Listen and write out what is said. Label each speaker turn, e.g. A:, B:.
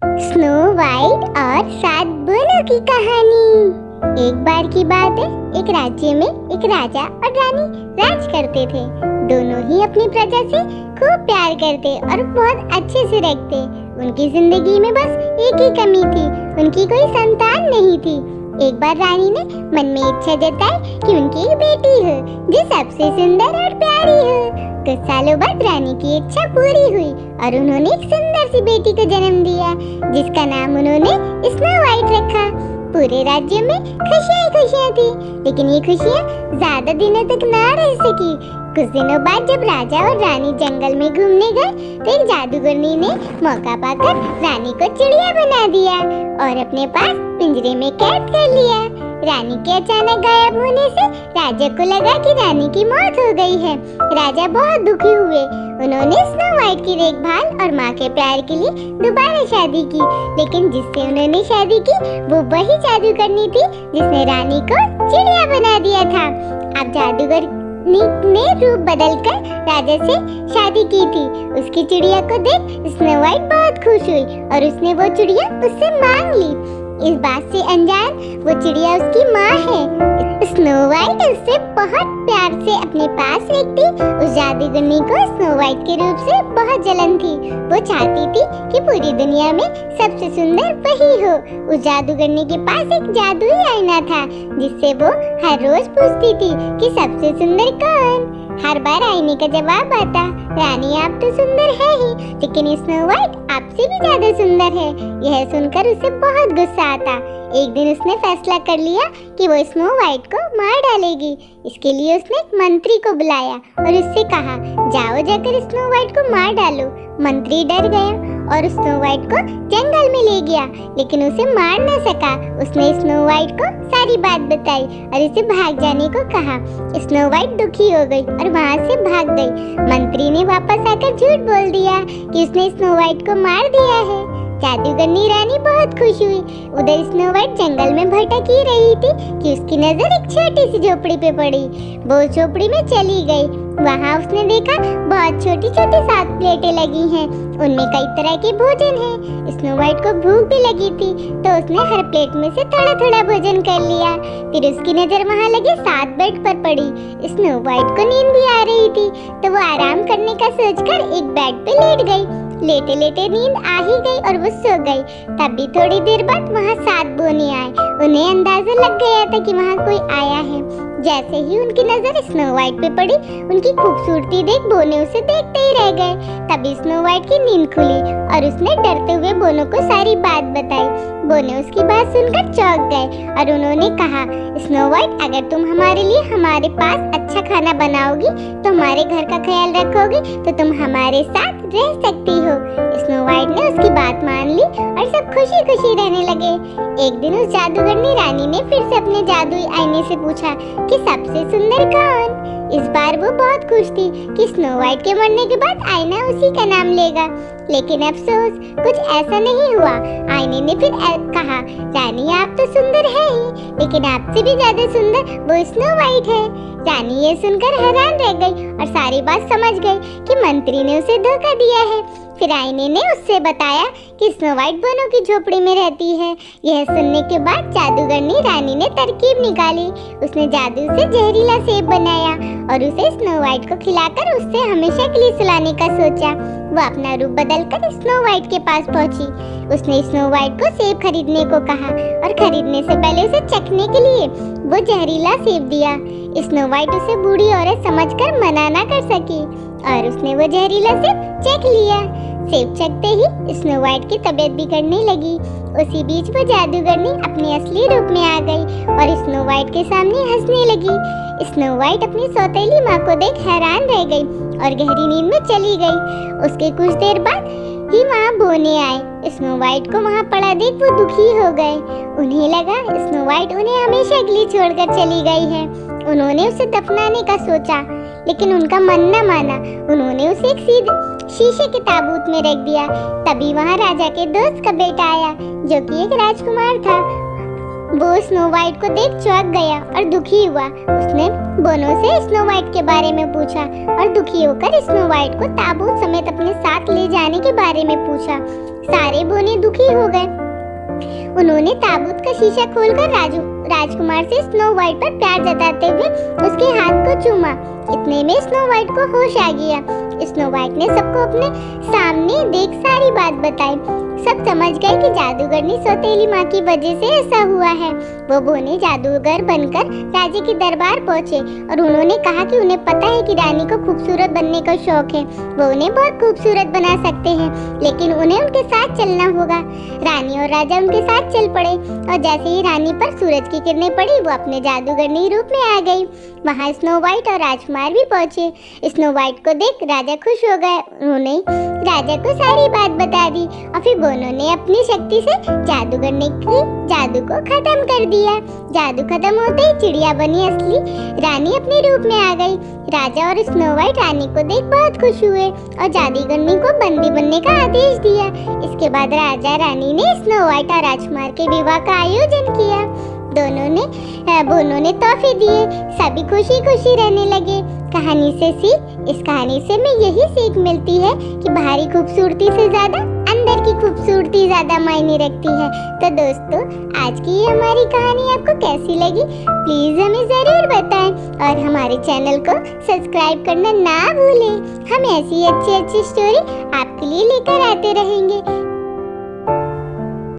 A: Snow white और 7 बोलों की कहानी। एक बार की बात है, एक राज्य में एक राजा और रानी राज करते थे। दोनों ही अपनी प्रजा से खूब प्यार करते और बहुत अच्छे से रहते। उनकी जिंदगी में बस एक ही कमी थी, उनकी कोई संतान नहीं थी। एक बार रानी ने मन में इच्छा जताई कि उनकी एक बेटी हो जो सबसे सुंदर और प्यारी हो। कुछ सालों बाद रानी की इच्छा पूरी हुई और उन्होंने एक सुंदर सी बेटी को जन्म दिया, जिसका नाम उन्होंने स्नो वाइट रखा। पूरे राज्य में खुशियां खुशियां थी, लेकिन ये खुशियां ज्यादा दिनों तक ना रह सकी। कुछ दिनों बाद जब राजा और रानी जंगल में घूमने गए तो एक जादूगरनी ने मौका पाकर रानी को चिड़िया बना दिया और अपने पास पिंजरे में कैद कर लिया। रानी के अचानक गायब होने से राजा को लगा कि रानी की मौत हो गई है। राजा बहुत दुखी हुए। उन्होंने स्नो वाइट की देखभाल और माँ के प्यार के लिए दोबारा शादी की, लेकिन जिससे उन्होंने शादी की वो वही जादूगरनी थी जिसने रानी को चिड़िया बना दिया था। अब जादूगर ने रूप बदलकर राजा से शादी की थी। उसकी चिड़िया को देख स्नो वाइट बहुत खुश हुई और उसने वो चिड़िया उससे मांग ली। इस बात से अनजान वो चिड़िया उसकी माँ है। स्नो वाइट उससे बहुत प्यार से अपने पास रखती। उस जादूगरनी को स्नो वाइट के रूप से बहुत जलन थी। वो चाहती थी कि पूरी दुनिया में सबसे सुंदर वही हो। उस जादूगरनी के पास एक जादुई आईना था, जिससे वो हर रोज पूछती थी कि सबसे सुंदर कौन। हर बार आईने का जवाब आता, रानी आप तो सुंदर है ही, लेकिन स्नो वाइट आपसे भी ज्यादा सुंदर है। यह सुनकर उसे बहुत गुस्सा आता। एक दिन उसने फैसला कर लिया कि वो स्नो वाइट को मार डालेगी। इसके लिए उसने एक मंत्री को बुलाया और उससे कहा, जाओ जाकर स्नो वाइट को मार डालो। मंत्री डर गया और स्नो वाइट को जंगल में ले गया, लेकिन उसे मार न सका। उसने स्नो वाइट को सारी बात बताई और उसे भाग जाने को कहा। स्नो वाइट दुखी हो गई और वहाँ से भाग गई। मंत्री ने वापस आकर झूठ बोल दिया कि उसने स्नो वाइट को मार दिया है। जादूगरनी रानी बहुत खुश हुई। उधर स्नो वाइट जंगल में भटक ही रही थी कि उसकी नजर एक छोटी सी झोपड़ी पे पड़ी। वो झोपड़ी में चली गई। वहाँ उसने देखा बहुत छोटी छोटी 7 प्लेटें लगी हैं। उनमें कई तरह के भोजन हैं। स्नो वाइट को भूख भी लगी थी, तो उसने हर प्लेट में से थोड़ा थोड़ा भोजन कर लिया। फिर उसकी नजर वहाँ लगे 7 बेड पर पड़ी। स्नो वाइट को नींद भी आ रही थी, तो वो आराम करने का सोचकर एक बेड पे लेट गई। लेटे लेटे नींद आ ही गई और वो सो गई। तभी थोड़ी देर बाद वहाँ 7 बोने आए। उन्हें अंदाजा लग गया था कि वहाँ कोई आया है। जैसे ही उनकी नजर स्नो वाइट पे पड़ी, उनकी खूबसूरती देख बोने उसे देखते ही रह गए। तभी स्नो वाइट की नींद खुली और उसने डरते हुए बोनों को सारी बात बताई। बोने उसकी बात सुनकर चौंक गए और उन्होंने कहा, स्नो वाइट अगर तुम हमारे लिए हमारे पास अच्छा खाना बनाओगी तो हमारे घर का ख्याल रखोगी तो तुम हमारे साथ रह सकती हो। स्नो वाइट ने उसकी बात मान ली और सब खुशी खुशी रहने लगे। एक दिन उस जादूगरनी रानी ने फिर से अपने जादुई आईने से पूछा कि सबसे सुंदर कौन। इस बार वो बहुत खुश थी कि स्नो वाइट के मरने के बाद आईना उसी का नाम लेगा, लेकिन अफसोस कुछ ऐसा नहीं हुआ। आईने ने फिर कहा, रानी आप तो सुंदर है ही, लेकिन आपसे भी ज्यादा सुंदर वो स्नो वाइट है। रानी ये सुनकर हैरान रह गई और सारी बात समझ गई कि मंत्री ने उसे धोखा दिया है। फिर आईने ने उससे बताया कि स्नो वाइट बोनों की झोपड़ी में रहती है। यह सुनने के बाद जादूगरनी रानी ने तरकीब निकाली। उसने जादू से जहरीला सेब बनाया और उसे स्नो वाइट को खिलाकर उससे हमेशा के लिए सुलाने का सोचा। वो अपना रूप बदलकर स्नो वाइट के पास पहुंची। उसने स्नो वाइट को सेब खरीदने को कहा और खरीदने से पहले उसे चखने के लिए वो जहरीला सेब दिया। स्नो वाइट उसे बूढ़ी औरत समझकर मना न कर सकी और उसने वो जहरीला सेब चख लिया। सेब चखते ही स्नो वाइट की तबीयत बिगड़ने लगी। उसी बीच वो जादूगरनी अपने असली रूप में आ गई और स्नो वाइट के सामने हंसने लगी। स्नो वाइट अपनी सौतेली माँ को देख हैरान रह गई और गहरी नींद में चली गई। उसके कुछ देर बाद ही वहाँ बोने आए। स्नो वाइट को वहाँ पड़ा देख वो दुखी हो गए। उन्हें लगा स्नो वाइट उन्हें हमेशा के लिए छोड़कर चली गई है। उन्होंने उसे दफनाने का सोचा, लेकिन उनका मन न माना। उन्होंने उसे एक शीशे के ताबूत में रख दिया। तभी वहाँ राजा के दोस्त का बेटा आया, जो कि एक राजकुमार था। वो स्नो वाइट को देख चौंक गया और दुखी हुआ। उसने बोनो से स्नो वाइट के बारे में पूछा और दुखी होकर स्नो वाइट को ताबूत समेत अपने साथ ले जाने के बारे में पूछा। सारे बोने दुखी हो गए। उन्होंने ताबूत का शीशा खोलकर राजकुमार से स्नो वाइट पर प्यार जताते हुए उसके हाथ को चूमा। इतने में स्नो वाइट को होश आ गया। स्नो वाइट ने सबको अपने सामने देख सारी बात बताई। सब समझ गए कि जादूगरनी सौतेली माँ की वजह से ऐसा हुआ है। वो बोने जादूगर बनकर राजे के दरबार पहुँचे और उन्होंने कहा कि उन्हें पता है कि रानी को खूबसूरत बनने का शौक है। वो उन्हें बहुत खूबसूरत बना सकते हैं, लेकिन उन्हें उनके साथ चलना होगा। रानी और राजा उनके साथ चल पड़े और जैसे ही रानी पर सूरज की किरणें पड़ी, वो अपने जादूगरनी रूप में आ गई। वहाँ स्नो वाइट और राजकुमार भी पहुँचे। स्नो वाइट को देख राजा खुश हो गए। उन्होंने राजा को सारी बात बता दी और फिर उन्होंने अपनी शक्ति से जादूगरनी की जादू को खत्म कर दिया। जादू खत्म होते ही चिड़िया बनी असली रानी अपने रूप में आ गई। राजा और स्नो वाइट रानी को देख बहुत खुश हुए और जादूगरनी को बंदी बनने का आदेश दिया। इसके बाद राजा रानी ने स्नो वाइट और राजकुमार के विवाह का आयोजन किया। दोनों ने तोहफे दिए। सभी खुशी खुशी रहने लगे। कहानी से इस कहानी से हमें यही सीख मिलती है कि बाहरी खूबसूरती से ज्यादा अंदर की खूबसूरती ज्यादा मायने रखती है। तो दोस्तों, आज की ये हमारी कहानी आपको कैसी लगी प्लीज हमें जरूर बताएं और हमारे चैनल को सब्सक्राइब करना ना भूलें। हम ऐसी अच्छी स्टोरी आपके लिए लेकर आते रहेंगे।